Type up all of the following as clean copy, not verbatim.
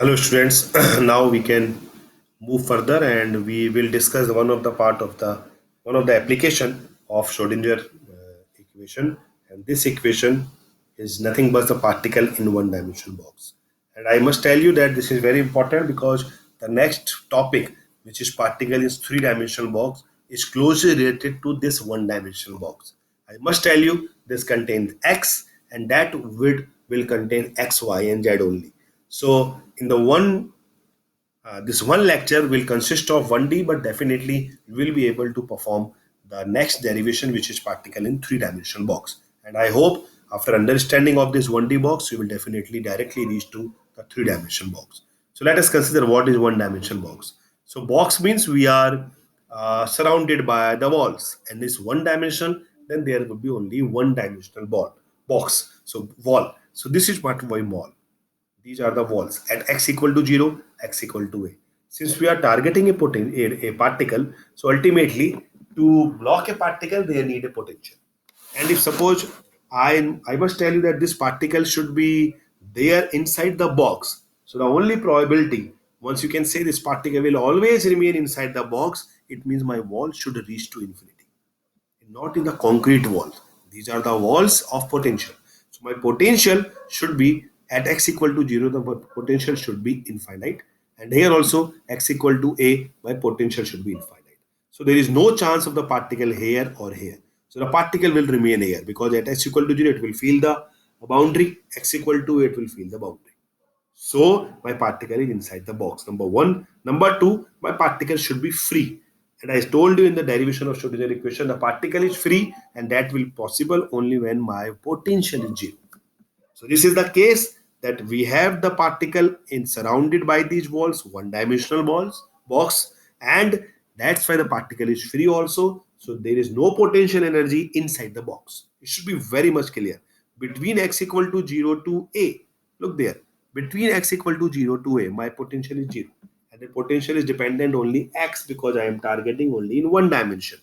Hello students, now we can move further and we will discuss one of the application of Schrodinger equation, and this equation is nothing but the particle in one dimensional box. And I must tell you that this is very important because the next topic, which is particle in three-dimensional box, is closely related to this one-dimensional box. I must tell you this contains x, and that will contain x, y, and z only. So in the this one lecture will consist of 1D, but definitely you will be able to perform the next derivation, which is particle in three-dimensional box. And I hope after understanding of this 1D box, you will definitely directly reach to the three-dimensional box. So let us consider what is one-dimensional box. So box means we are surrounded by the walls, and this one dimension, then there will be only one-dimensional box. So wall. So this is what we wall. These are the walls at x equal to 0, x equal to a. Since we are targeting a particle, so ultimately to block a particle, they need a potential. And if suppose I must tell you that this particle should be there inside the box. So the only probability, once you can say this particle will always remain inside the box, it means my wall should reach to infinity, not in the concrete walls. These are the walls of potential. So my potential should be at x equal to 0, the potential should be infinite. And here also x equal to a, my potential should be infinite. So there is no chance of the particle here or here. So the particle will remain here because at x equal to 0, it will feel the boundary, x equal to it will feel the boundary. So my particle is inside the box. Number one. Number two, my particle should be free. And I told you in the derivation of Schrodinger equation, the particle is free, and that will possible only when my potential is zero. So this is the case that we have the particle in surrounded by these walls, one-dimensional walls box, and that's why the particle is free also. So there is no potential energy inside the box. It should be very much clear. Between x equal to 0 to a, look there. Between x equal to 0 to a, my potential is 0. And the potential is dependent only x because I am targeting only in one dimension.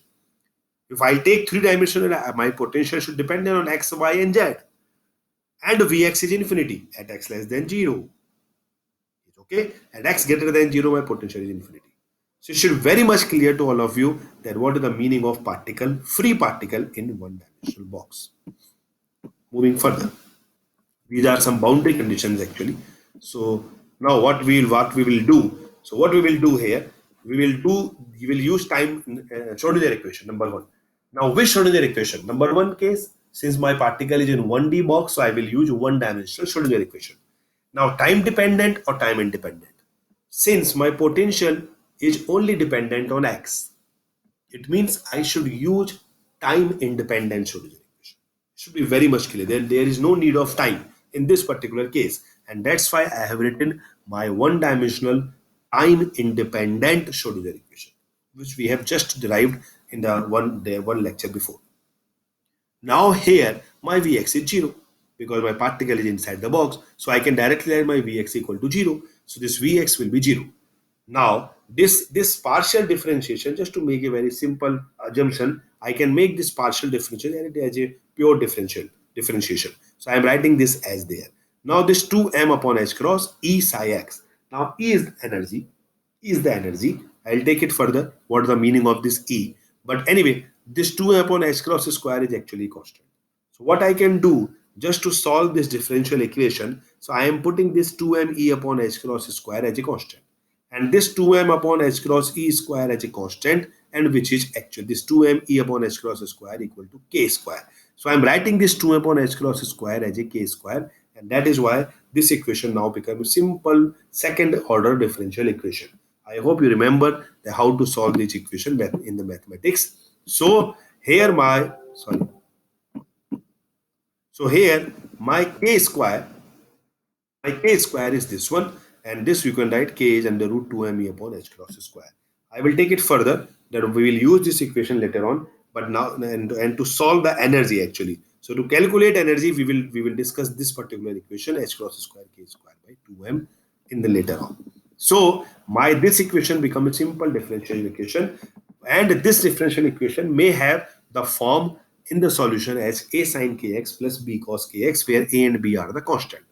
If I take three dimensional, my potential should depend on x, y, and z. And Vx is infinity at x less than 0. It's okay. At x greater than 0, my potential is infinity. So it should very much clear to all of you that what is the meaning of particle, free particle in one dimensional box. Moving further, these are some boundary conditions actually. So now what we will do. So what we will do here, we will use time Schrodinger equation number one. Now which Schrodinger equation? Number one case, since my particle is in 1D box, so I will use one dimensional Schrodinger equation. Now time dependent or time independent. Since my potential is only dependent on x, it means I should use time independent Schrodinger equation. It should be very much clear. Then there is no need of time in this particular case. And that's why I have written my one dimensional time independent Schrodinger equation, which we have just derived in the one lecture before. Now here my Vx is 0 because my particle is inside the box. So I can directly write my Vx equal to 0. So this Vx will be 0. Now this partial differentiation, just to make a very simple assumption, I can make this partial differentiation as a pure differentiation. So I am writing this as there. Now this 2m upon h cross E psi x. Now E is energy. E is the energy. I'll take it further. What is the meaning of this E? But anyway, this 2 upon h cross square is actually constant. So what I can do just to solve this differential equation, so I am putting this 2m E upon h cross square as a constant, and this 2m upon h cross E square as a constant, and which is actually this 2m E upon h cross square equal to k square. So I am writing this 2m upon h cross square as a k square, and that is why this equation now becomes a simple second order differential equation. I hope you remember how to solve this equation in the mathematics. So here here my k square is this one, and this you can write k is under root 2m e upon h cross square. I will take it further that we will use this equation later on, but now and to solve the energy actually. So to calculate energy, we will discuss this particular equation h cross square k square by 2m in the later on. So my this equation becomes a simple differential equation, and this differential equation may have the form in the solution as a sine kx plus b cos kx, where a and b are the constant.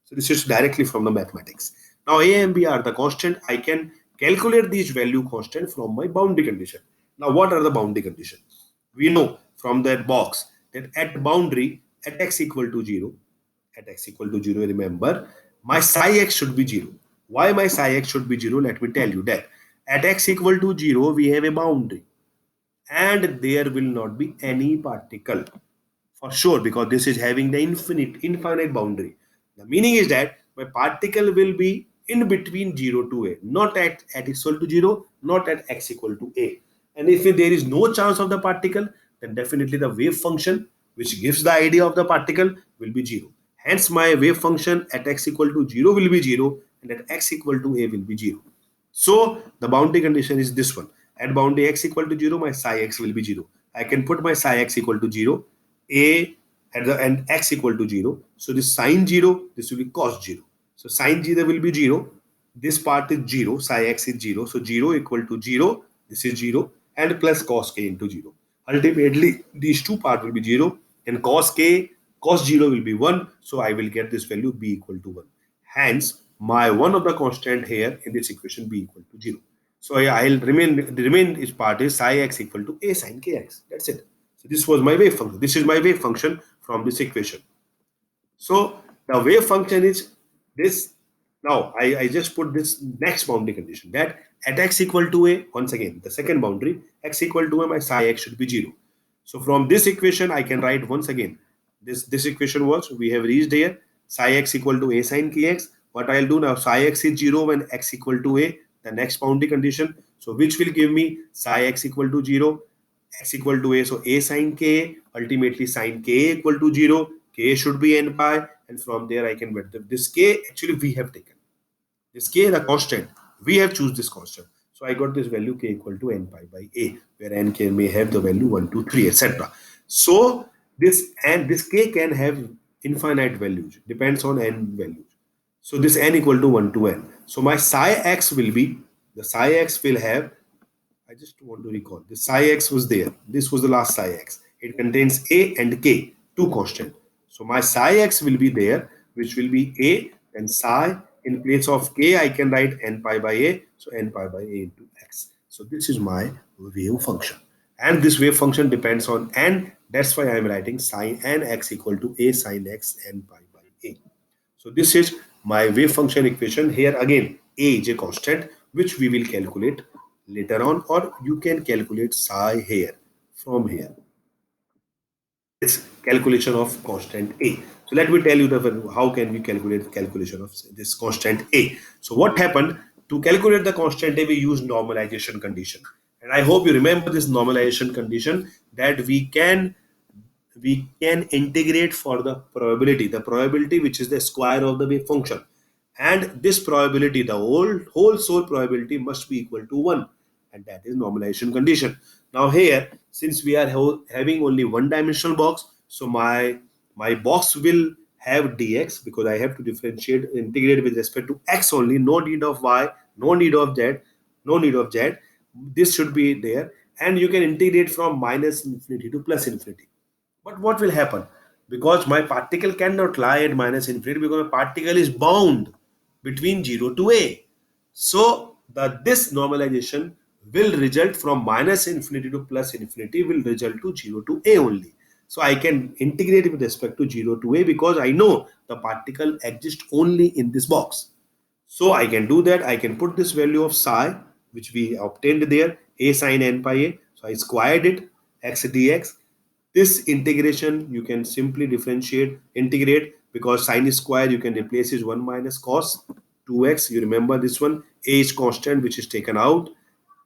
So this is directly from the mathematics. Now A and B are the constant. I can calculate these value constant from my boundary condition. Now what are the boundary conditions? We know from that box that at boundary at x equal to 0, at x equal to 0, remember my psi x should be 0. Why my psi x should be 0? Let me tell you that at x equal to 0 we have a boundary and there will not be any particle for sure, because this is having the infinite boundary. The meaning is that my particle will be in between 0 to a, not at x equal to 0, not at x equal to a. And if there is no chance of the particle, then definitely the wave function which gives the idea of the particle will be 0. Hence my wave function at x equal to 0 will be 0 and at x equal to a will be 0. So the boundary condition is this one. At boundary x equal to 0, my psi x will be 0. I can put my psi x equal to 0, a at the end x equal to 0. So this sine 0, this will be cos 0. So sine 0 will be 0. This part is 0, psi x is 0. So 0 equal to 0, this is 0 and plus cos k into 0. Ultimately, these two parts will be 0 and cos k, cos 0 will be 1. So I will get this value b equal to 1. Hence, my one of the constant here in this equation b equal to 0. So I'll remain is part is psi x equal to a sine kx. That's it. So this was my wave function. This is my wave function from this equation. So the wave function is this. Now I just put this next boundary condition that at x equal to a, once again the second boundary, x equal to a, my psi x should be 0. So from this equation I can write once again this equation was, we have reached here, psi x equal to a sine kx. What I'll do now, psi x is 0 when x equal to a, the next boundary condition, so which will give me psi x equal to 0, x equal to a, so a sine k, ultimately sine k equal to 0, k should be n pi, and from there I can get this k. Actually we have taken this k, the constant, we have choose this constant, so I got this value k equal to n pi by a, where n k may have the value 1 2 3 etc. So this k can have infinite values, depends on n values. So this n equal to 1 to n. So my psi x will be, the psi x will have, I just want to recall, the psi x was there. This was the last psi x. It contains a and k, two constant. So my psi x will be there, which will be a, and psi in place of k, I can write n pi by a. So n pi by a into x. So this is my wave function. And this wave function depends on n. That's why I am writing sine n x equal to a sine x n pi by a. So this is my wave function equation. Here again, a is a constant, which we will calculate later on, or you can calculate psi here from here. It's calculation of constant a. So let me tell you how can we calculate the calculation of this constant a. So what happened, to calculate the constant a, we use normalization condition, and I hope you remember this normalization condition, that we can integrate for the probability which is the square of the wave function, and this probability, the whole sole probability must be equal to 1, and that is normalization condition. Now here, since we are having only one dimensional box, so my box will have dx, because I have to differentiate, integrate with respect to x only, no need of y, no need of z, no need of z. This should be there, and you can integrate from minus infinity to plus infinity. But what will happen? Because my particle cannot lie at minus infinity, because my particle is bound between 0 to a. So this normalization will result from minus infinity to plus infinity, will result to 0 to a only. So I can integrate with respect to 0 to a, because I know the particle exists only in this box. So I can do that. I can put this value of psi, which we obtained there, a sine n pi a. So I squared it, x dx. This integration you can simply integrate, because sine square you can replace is 1 minus cos 2x. You remember this one, a is constant which is taken out.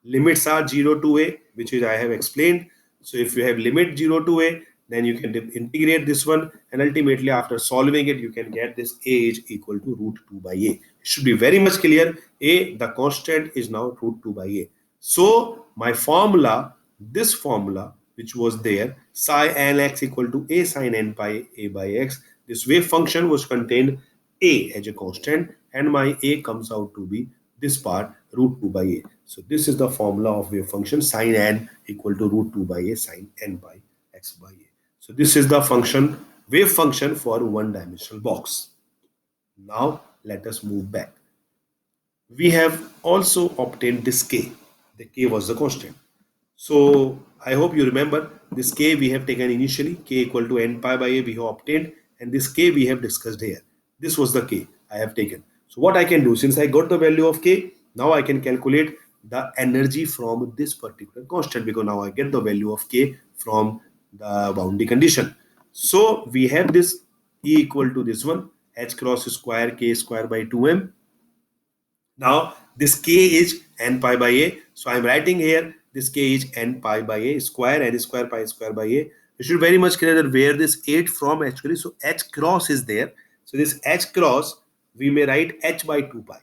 Limits are 0 to a, which is I have explained. So if you have limit 0 to a, then you can integrate this one, and ultimately after solving it you can get this a is equal to root 2 by a. It should be very much clear. A, the constant, is now root 2 by a. So my formula, this formula which was there, psi n x equal to a sine n pi a by x, this wave function was contained a as a constant, and my a comes out to be this part, root 2 by a. So this is the formula of wave function, sine n equal to root 2 by a sine n by x by a. So this is the function, wave function for one dimensional box. Now let us move back. We have also obtained this k. The k was the constant. So I hope you remember this k we have taken initially, k equal to n pi by a we have obtained, and this k we have discussed here. This was the k I have taken. So what I can do, since I got the value of k, now I can calculate the energy from this particular constant, because now I get the value of k from the boundary condition. So we have this E equal to this one, h cross square k square by 2m. Now this k is n pi by a. So I'm writing here this k is n pi by a square, n square pi square by a. You should very much clear that where this 8 from actually. So h cross is there. So this h cross we may write h by 2 pi.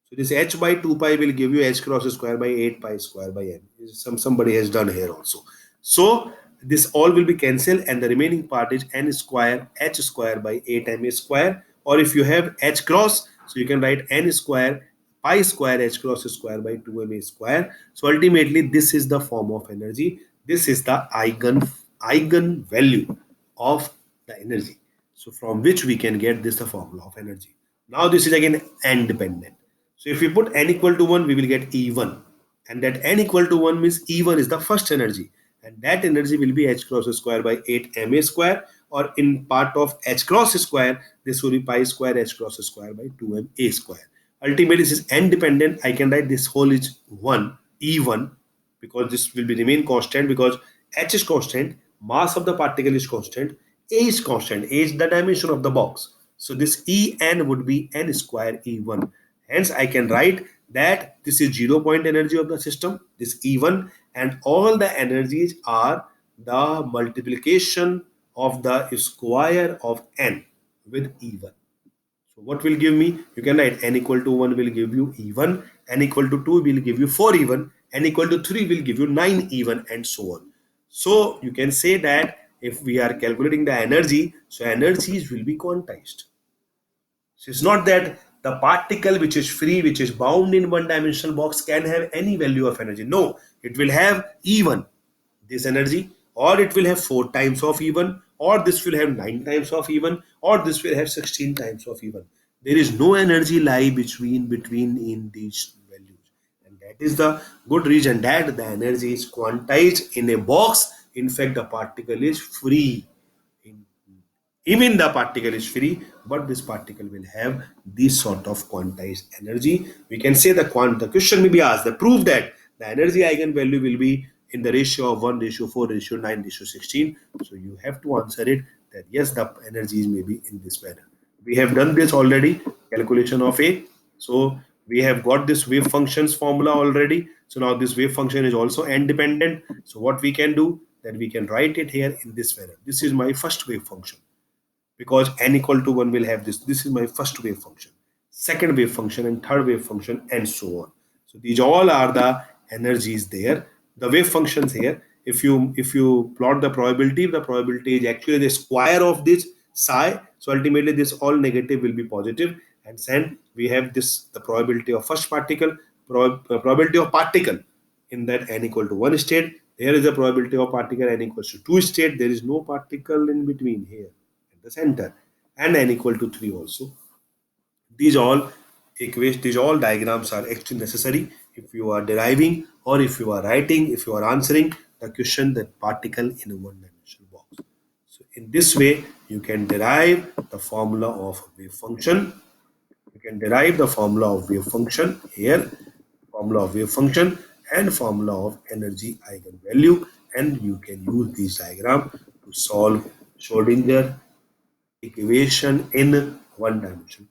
So this h by 2 pi will give you h cross square by 8 pi square by n. Somebody has done here also. So this all will be cancelled and the remaining part is n square h square by 8m square. Or if you have h cross, so you can write n square pi square h cross square by 2m square. So ultimately this is the form of energy. This is the eigen value of the energy. So from which we can get this the formula of energy. Now this is again n dependent. So if we put n equal to 1, we will get E1. And that n equal to 1 means E1 is the first energy. And that energy will be h cross square by 8ma square, or in part of h cross square, this will be pi square h cross square by 2ma square. Ultimately, this is n dependent. I can write this whole is 1, E1, because this will be remain constant because h is constant, mass of the particle is constant, a is constant, a is the dimension of the box. So this En would be n square E1. Hence, I can write that this is 0 point energy of the system, this E1, and all the energies are the multiplication of the square of n with E1. So what will give me? You can write n equal to 1 will give you E1, n equal to 2 will give you 4 E1, n equal to 3 will give you 9 E1, and so on. So you can say that if we are calculating the energy, so energies will be quantized. So it's not that the particle which is free, which is bound in one dimensional box can have any value of energy. No, it will have E1, this energy, or it will have 4 times of E1, or this will have 9 times of E1, or this will have 16 times of E1. There is no energy lie between in these values. And that is the good reason that the energy is quantized in a box. In fact, the particle is free. Even the particle is free, but this particle will have this sort of quantized energy. We can say the question may be asked, the proof that the energy eigenvalue will be in the ratio of 1 ratio 4 ratio 9 ratio 16. So you have to answer it that yes, the energies may be in this manner. We have done this already, calculation of A. So we have got this wave functions formula already. So now this wave function is also independent. So what we can do, that we can write it here in this manner. This is my first wave function, because n equal to 1 will have this. This is my first wave function, second wave function, and third wave function, and so on. So these all are the energies there. The wave functions here, if you plot the probability is actually the square of this psi. So ultimately this all negative will be positive, and then we have this the probability of first particle, probability of particle in that n equal to 1 state. Here is the probability of particle n equals to 2 state. There is no particle in between here at the center, and n equal to 3 also. These all these all diagrams are actually necessary if you are deriving, or if you are writing, if you are answering the question that particle in a one-dimensional box. So in this way, you can derive the formula of wave function. You can derive the formula of wave function here, formula of wave function, and formula of energy eigenvalue, and you can use this diagram to solve Schrodinger equation in one dimension.